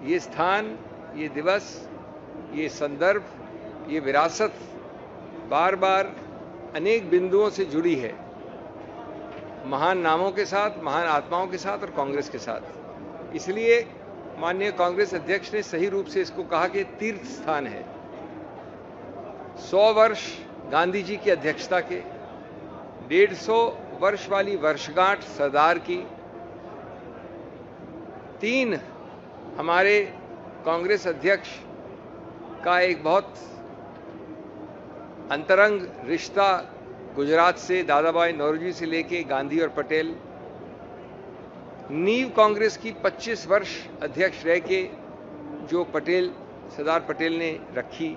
ये स्थान, ये दिवस, ये संदर्भ, ये विरासत बार बार अनेक बिंदुओं से जुड़ी है, महान नामों के साथ, महान आत्माओं के साथ और कांग्रेस के साथ। इसलिए माननीय कांग्रेस अध्यक्ष ने सही रूप से इसको कहा कि तीर्थ स्थान है। 100 वर्ष गांधी जी की अध्यक्षता के, 150 वर्ष वाली वर्षगांठ सरदार की, 3 हमारे कांग्रेस अध्यक्ष का एक बहुत अंतरंग रिश्ता गुजरात से, दादाभाई नौरोजी से लेके गांधी और पटेल, नींव कांग्रेस की 25 वर्ष अध्यक्ष रह के जो पटेल, सरदार पटेल ने रखी,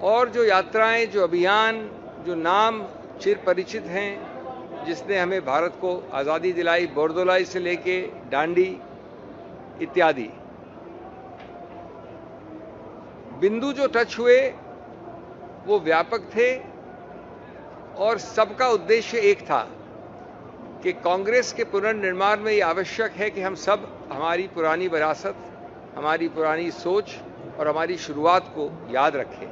और जो यात्राएं, जो अभियान, जो नाम चिर परिचित हैं, जिसने हमें भारत को आज़ादी दिलाई, बोरदोलाई से लेके डांडी इत्यादि बिंदु जो टच हुए वो व्यापक थे और सबका उद्देश्य एक था कि कांग्रेस के पुनर्निर्माण में ये आवश्यक है कि हम सब हमारी पुरानी विरासत, हमारी पुरानी सोच और हमारी शुरुआत को याद रखें।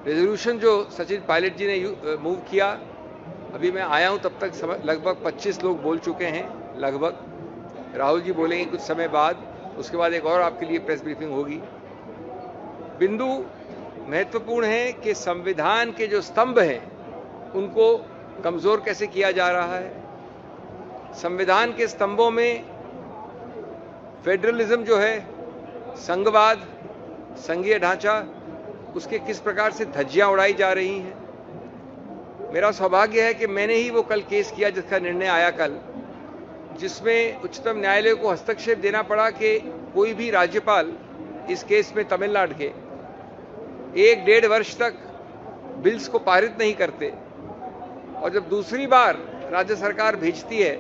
रेजोल्यूशन जो सचिन पायलट जी ने मूव किया, अभी मैं आया हूं तब तक लगभग 25 लोग बोल चुके हैं, लगभग। राहुल जी बोलेंगे कुछ समय बाद, उसके बाद एक और आपके लिए प्रेस ब्रीफिंग होगी। बिंदु महत्वपूर्ण है कि संविधान के जो स्तंभ हैं उनको कमजोर कैसे किया जा रहा है। संविधान के स्तंभों में फेडरलिज्म जो है, संघवाद, संघीय ढांचा, उसके किस प्रकार से धज्जियां उड़ाई जा रही हैं। मेरा सौभाग्य है कि मैंने ही वो कल केस किया जिसका निर्णय आया कल, जिसमें उच्चतम न्यायालय को हस्तक्षेप देना पड़ा कि कोई भी राज्यपाल इस केस में तमिलनाडु के 1-1.5 वर्ष तक बिल्स को पारित नहीं करते, और जब दूसरी बार राज्य सरकार भेजती है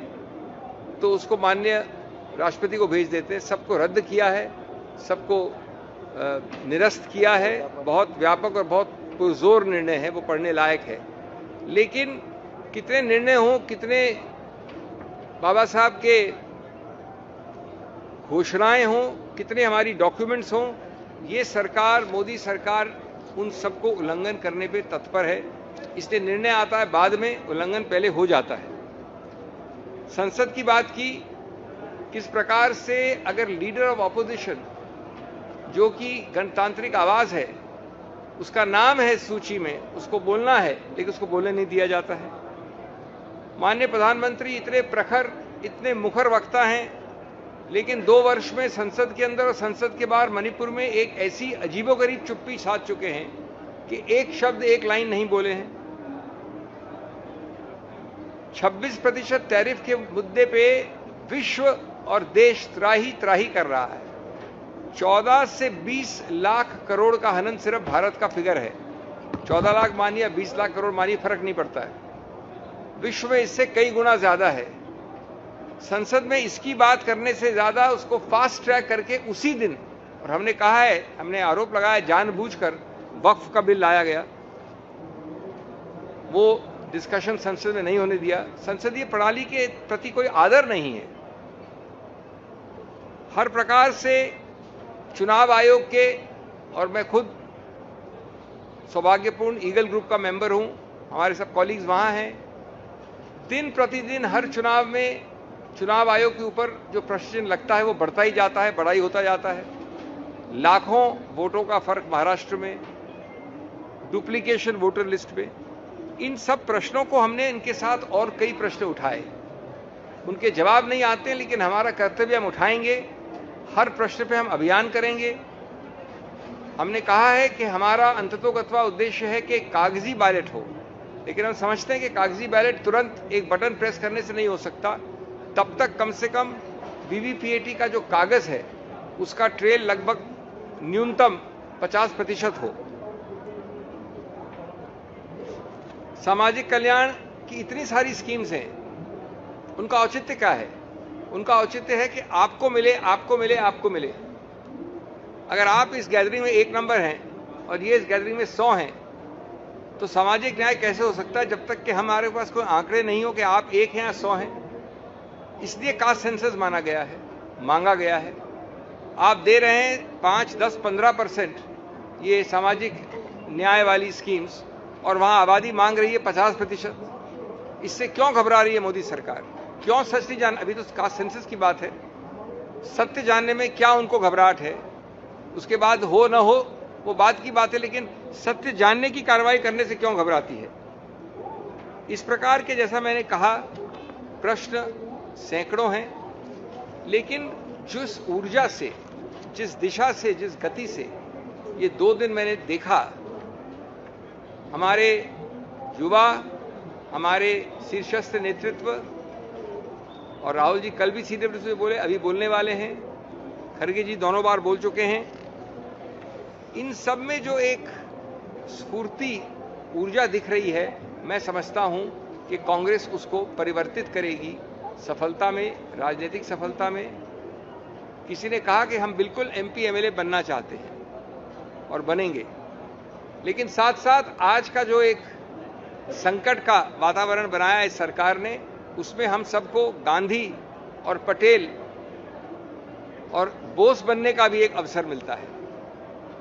तो उसको माननीय राष्ट्रपति को भेज देते हैं। सबको रद्द किया है, सबको निरस्त किया है। बहुत व्यापक और बहुत पुरजोर निर्णय है, वो पढ़ने लायक है। लेकिन कितने निर्णय हों, कितने बाबा साहब के घोषणाएं हों, कितने हमारी डॉक्यूमेंट्स हों, ये सरकार, मोदी सरकार उन सबको उल्लंघन करने पे तत्पर है। इसलिए निर्णय आता है बाद में, उल्लंघन पहले हो जाता है। संसद की बात की, किस प्रकार से अगर लीडर ऑफ ऑपोजिशन, जो कि गणतांत्रिक आवाज है, उसका नाम है सूची में, उसको बोलना है लेकिन उसको बोलने नहीं दिया जाता है। माननीय प्रधानमंत्री इतने प्रखर, इतने मुखर वक्ता हैं, लेकिन 2 वर्ष में संसद के अंदर और संसद के बाहर मणिपुर में एक ऐसी अजीबोगरीब चुप्पी साध चुके हैं कि एक शब्द, एक लाइन नहीं बोले हैं। 26% टैरिफ के मुद्दे पे विश्व और देश त्राही त्राही कर रहा है। 14 से 20 लाख करोड़ का हनन सिर्फ भारत का फिगर है। 14 लाख मानिए, 20 लाख करोड़ मानिए, फर्क नहीं पड़ता है। विश्व में इससे कई गुना ज्यादा है। संसद में इसकी बात करने से ज्यादा उसको फास्ट ट्रैक करके उसी दिन, और हमने कहा है, हमने आरोप लगाया जानबूझकर वक्फ का बिल लाया गया, वो डिस्कशन संसद में नहीं होने दिया। संसदीय प्रणाली के प्रति कोई आदर नहीं है। हर प्रकार से चुनाव आयोग के, और मैं खुद सौभाग्यपूर्ण ईगल ग्रुप का मेंबर हूं, हमारे सब कॉलीग्स वहां हैं। दिन प्रतिदिन हर चुनाव में चुनाव आयोग के ऊपर जो प्रश्न लगता है वो बढ़ता ही जाता है, बड़ा ही होता जाता है। लाखों वोटों का फर्क महाराष्ट्र में, डुप्लीकेशन वोटर लिस्ट में, इन सब प्रश्नों को हमने इनके साथ और कई प्रश्न उठाए। उनके जवाब नहीं आते, लेकिन हमारा कर्तव्य हम उठाएंगे। हर प्रश्न पे हम अभियान करेंगे। हमने कहा है कि हमारा अंततोगत्वा उद्देश्य है कि कागजी बैलेट हो, लेकिन हम समझते हैं कि कागजी बैलेट तुरंत एक बटन प्रेस करने से नहीं हो सकता। तब तक कम से कम वीवीपीएटी का जो कागज है उसका ट्रेल लगभग न्यूनतम 50% हो। सामाजिक कल्याण की इतनी सारी स्कीम्स हैं, उनका औचित्य क्या है? उनका औचित्य है कि आपको मिले, आपको मिले, आपको मिले। अगर आप इस गैदरिंग में 1 नंबर हैं और ये इस गैदरिंग में 100 हैं, तो सामाजिक न्याय कैसे हो सकता है जब तक कि हमारे पास कोई आंकड़े नहीं हो कि आप 1 हैं या 100 हैं। इसलिए कास्ट सेंसस माना गया है, मांगा गया है। आप दे रहे हैं 5, 10, 15% ये सामाजिक न्याय वाली स्कीम्स, और वहां आबादी मांग रही है 50%। इससे क्यों घबरा रही है मोदी सरकार? क्यों सच नहीं जान? अभी तो कास्ट सेंसस की बात है, सत्य जानने में क्या उनको घबराहट है? उसके बाद हो न हो वो बात की बात है, लेकिन सत्य जानने की कार्रवाई करने से क्यों घबराती है? इस प्रकार के, जैसा मैंने कहा, प्रश्न सैकड़ों हैं, लेकिन जिस ऊर्जा से, जिस दिशा से, जिस गति से ये 2 दिन मैंने देखा, हमारे युवा, हमारे शीर्षस्थ नेतृत्व, और राहुल जी कल भी सीधे रूप से बोले, अभी बोलने वाले हैं, खड़गे जी दोनों बार बोल चुके हैं, इन सब में जो एक स्फूर्ति, ऊर्जा दिख रही है, मैं समझता हूं कि कांग्रेस उसको परिवर्तित करेगी सफलता में, राजनीतिक सफलता में। किसी ने कहा कि हम बिल्कुल एमपी एमएलए बनना चाहते हैं और बनेंगे, लेकिन साथ साथ आज का जो एक संकट का वातावरण बनाया इस सरकार ने, उसमें हम सबको गांधी और पटेल और बोस बनने का भी एक अवसर मिलता है।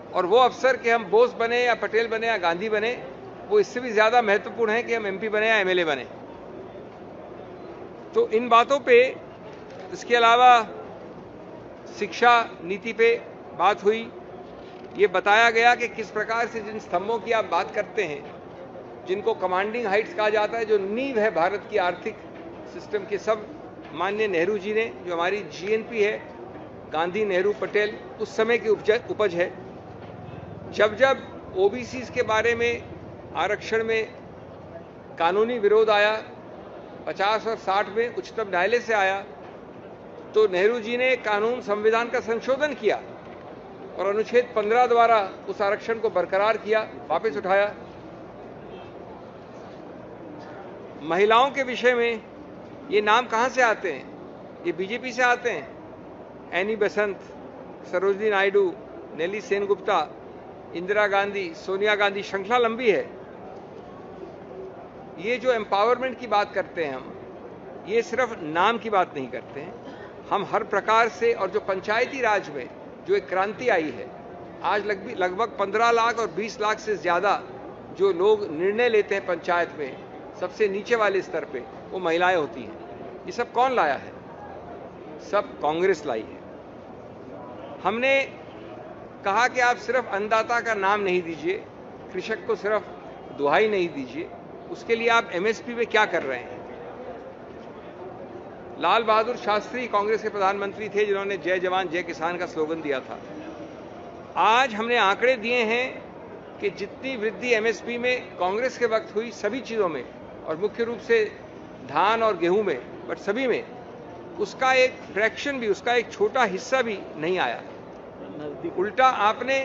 और वो अवसर कि हम बोस बने या पटेल बने या गांधी बने, वो इससे भी ज्यादा महत्वपूर्ण है कि हम एमपी बने या एमएलए बने। तो इन बातों पे, इसके अलावा शिक्षा नीति पे बात हुई। ये बताया गया कि किस प्रकार से जिन स्तंभों की आप बात करते हैं, जिनको कमांडिंग हाइट्स कहा जाता है, जो नींव है भारत की आर्थिक सिस्टम के, सब माननीय नेहरू जी ने, जो हमारी जीएनपी है, गांधी, नेहरू, पटेल, उस समय की उपज है। जब जब ओबीसी के बारे में, आरक्षण में कानूनी विरोध आया, 50 और 60 में उच्चतम न्यायालय से आया, तो नेहरू जी ने कानून, संविधान का संशोधन किया और अनुच्छेद 15 द्वारा उस आरक्षण को बरकरार किया, वापस उठाया। महिलाओं के विषय में ये नाम कहां से आते हैं? ये बीजेपी से आते हैं। एनी बेसेंट, सरोजिनी नायडू, नेली सेनगुप्ता, इंदिरा गांधी, सोनिया गांधी, श्रृंखला लंबी है। ये जो एम्पावरमेंट की बात करते हैं हम, ये सिर्फ नाम की बात नहीं करते हैं, हम हर प्रकार से। और जो पंचायती राज में जो एक क्रांति आई है, आज लगभग 15 लाख और 20 लाख से ज्यादा जो लोग निर्णय लेते हैं पंचायत में, सबसे नीचे वाले स्तर पे, वो महिलाएं होती हैं। ये सब कौन लाया है? सब कांग्रेस लाई है। हमने कहा कि आप सिर्फ अन्नदाता का नाम नहीं दीजिए, कृषक को सिर्फ दुहाई नहीं दीजिए, उसके लिए आप एमएसपी में क्या कर रहे हैं? लाल बहादुर शास्त्री कांग्रेस के प्रधानमंत्री थे, जिन्होंने जय जवान जय किसान का स्लोगन दिया था। आज हमने आंकड़े दिए हैं कि जितनी वृद्धि एमएसपी में कांग्रेस के वक्त हुई, सभी चीजों में, और मुख्य रूप से धान और गेहूं में, बट सभी में, उसका एक फ्रैक्शन भी, उसका एक छोटा हिस्सा भी नहीं आया। उल्टा आपने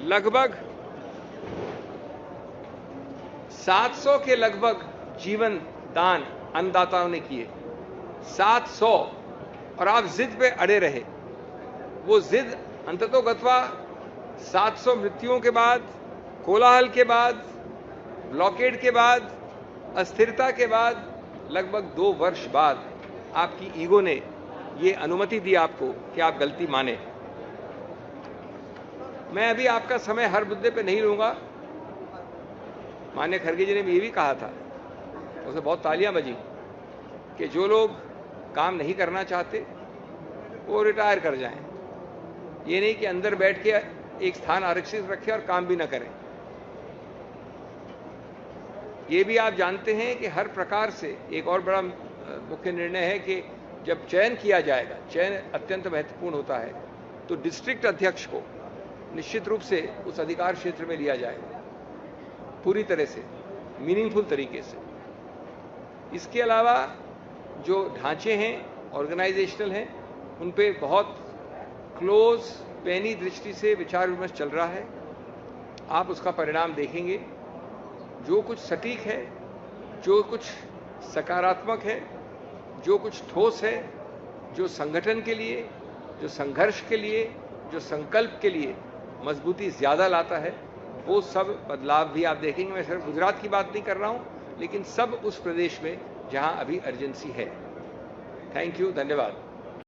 लगभग 700 के लगभग जीवन दान अन्नदाताओं ने किए, 700, और आप जिद पे अड़े रहे। वो जिद अंततोगत्वा 700 मृत्युओं के बाद, कोलाहल के बाद, ब्लॉकेड के बाद, अस्थिरता के बाद, लगभग 2 वर्ष बाद आपकी ईगो ने ये अनुमति दी आपको कि आप गलती माने। मैं अभी आपका समय हर मुद्दे पे नहीं लूंगा। माननीय खड़गे जी ने भी ये भी कहा था, उसे बहुत तालियां बजी, कि जो लोग काम नहीं करना चाहते वो रिटायर कर जाएं। ये नहीं कि अंदर बैठ के एक स्थान आरक्षित रखें और काम भी न करें। ये भी आप जानते हैं कि हर प्रकार से एक और बड़ा मुख्य निर्णय है कि जब चयन किया जाएगा, चयन अत्यंत महत्वपूर्ण होता है, तो डिस्ट्रिक्ट अध्यक्ष को निश्चित रूप से उस अधिकार क्षेत्र में लिया जाएगा, पूरी तरह से, मीनिंगफुल तरीके से। इसके अलावा जो ढांचे हैं, ऑर्गेनाइजेशनल हैं, उन पे बहुत क्लोज, पैनी दृष्टि से विचार विमर्श चल रहा है। आप उसका परिणाम देखेंगे। जो कुछ सटीक है, जो कुछ सकारात्मक है, जो कुछ ठोस है, जो संगठन के लिए, जो संघर्ष के लिए, जो संकल्प के लिए मजबूती ज्यादा लाता है, वो सब बदलाव भी आप देखेंगे। मैं सिर्फ गुजरात की बात नहीं कर रहा हूं, लेकिन सब उस प्रदेश में जहां अभी अर्जेंसी है। थैंक यू, धन्यवाद।